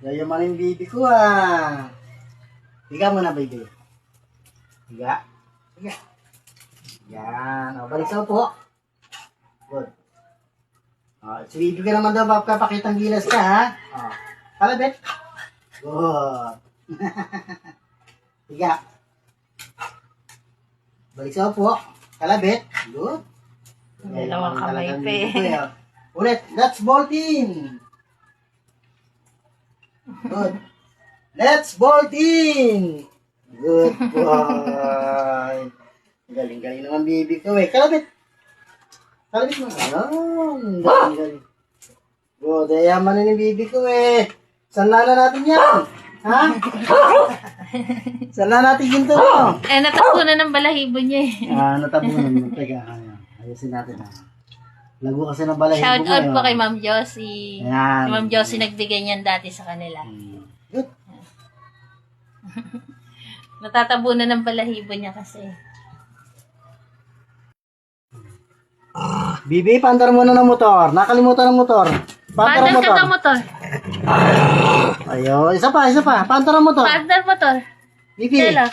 Yayamanin baby ko ah. Higa muna baby. Higa. Higa. Yan. O, balik sa upo. Good. O, si baby ka naman daw, papakitang gilas ka ha. O, kalabit. Good. Higa. Balik sa upo. Kalabit. Good. Dalawang kamay pa eh. Ulit. Let's bolting. Good. Let's bolting. Good boy. Galing-galing naman baby ko eh. Kalabit. Kalabit mo. Ayan. Galing-galing. Good. Yaman na ni baby ko eh. Sanla na natin yan. Ha? Sanla natin yun to. Eh, natapunan ng balahibo niya eh. Natabunan. Teka. Ayusin natin ha. Lago kasi ng balahibo ko. Shout out po kay Ma'am Josie. Ayan. Si Ma'am Josie nagbigay niyan dati sa kanila. Good. Natatabunan ng balahibo niya kasi. Bibi, pandar mo na ng motor. Nakalimutan ng motor. Pandar Pandar motor. ka ng motor. Ayun. Isa pa. Pandar ang motor. Pandar motor. Bibi. Kela.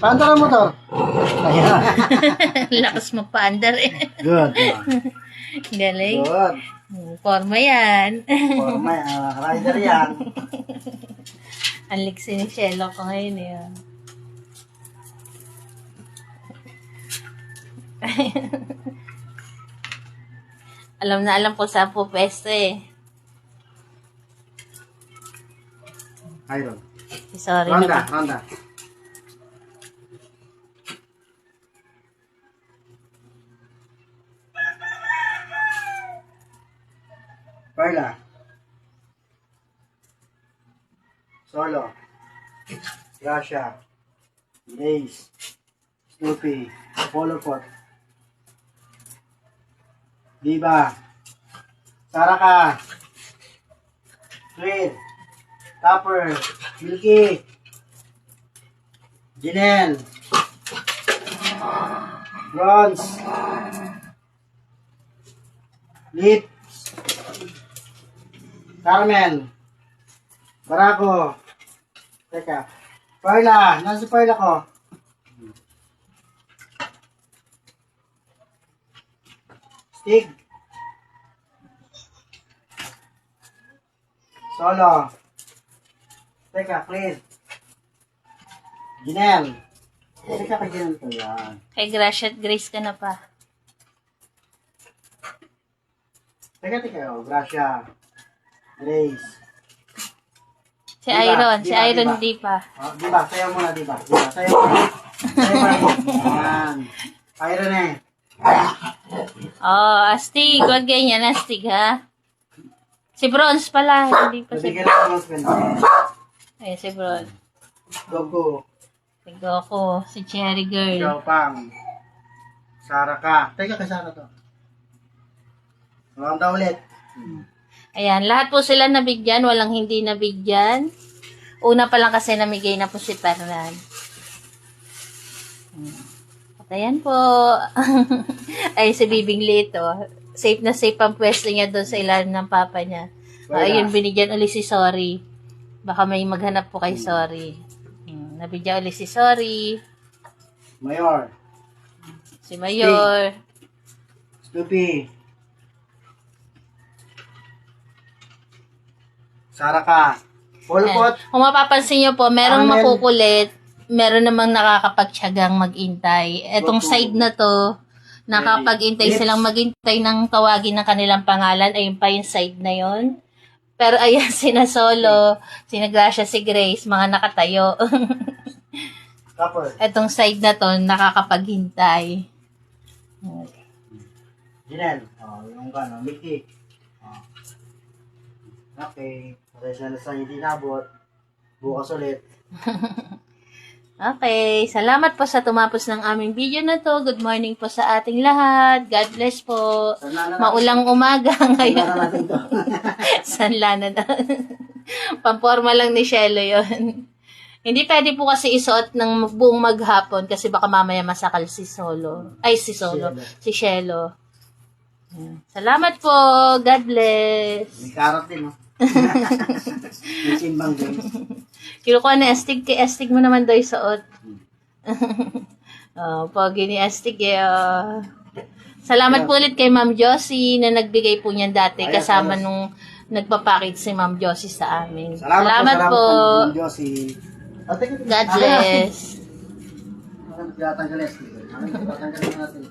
Pandar ang motor. Ayun. Lakas magpa-andar eh. Good. Galing. Good. Forma yan. Forma, rider yan. Ang liksi ni Shelo ko ngayon eh. Alam na alam po saan po pwesto eh. Iron. Sorry Ronda, na. ronda. Perla. Solo. Gracia. Lace. Snoopy. Polo Pot. Diva. Saraka. Sweet. Topper. Milky. Janelle. Bronze. Lips. Carmen. Barako. Teka. Perla. Nasa si Perla ko? Stig. Solo. Teka, please. Janelle. Teka ka Janelle to yan. Kay Gracia at Grace ka na pa. Teka. Oh, Gracia. Grace. Si Diba? Iron. Si Diba? Iron Diba? di pa. Oh, diba? Sayaw muna, diba? Sayaw muna. Yan. Iron eh. Oh, astig. Huwag ganyan, astig ha. Si Bronze pala. Hindi pa si Nabigyan ako ng spin. Ay, si Bronze. Goku. Si Goku. Si Cherry Girl. Xiaopang. Saraka. Teka, kay Sara to. Ronda ulit. Ayan, lahat po sila nabigyan. Walang hindi nabigyan. Una pa lang kasi namigay na po si Fernan. At ayan po. Ay, si Bibing Lito. Safe na safe ang pwesto niya doon sa ilalim ng papa niya. Ayun, binigyan ulit si Sorry. Baka may maghanap po kay Sorry. Nabigyan ulit si Sorry. Mayor. Si Mayor. Snoopy. Saraka. Polpot. Kung mapapansin niyo po, merong Amen. makukulit, meron namang nakakapagtyagang mag-intay. Etong side na to, nakapag-intay silang maghintay ng tawagin ng kanilang pangalan. Ayun pa yung side na yon. Pero ayan, sina Solo, sina Gracia, si Grace, mga nakatayo. Copper. Etong side na to, nakakapaghintay. Janelle. Oh, yung gano'n. Mickey. Oh. Okay. Pasensya na sa hindi nabot. Bukas ulit. Okay, salamat po sa tumapos ng aming video na to. Good morning po sa ating lahat. God bless po. Maulang umaga ngayon. Sana natin to. Sanla na na. Pamporma lang ni Shelo yon. Hindi pwede po kasi isuot ng buong maghapon kasi baka mamaya masakal si Solo. Ay, si Solo. Si Shelo. Salamat po. God bless. May karot din, no? May simbang din. Kinukuha na astig, kay astig mo naman daw yung suot. Oh, pogi ni astig eh. Oh. Salamat po ulit kay Ma'am Josie na nagbigay po niyan dati kasama nung nagpapackage si Ma'am Josie sa amin. Salamat po. Ma'am Josie. God bless. Tatanggalis. Tatanggalis natin.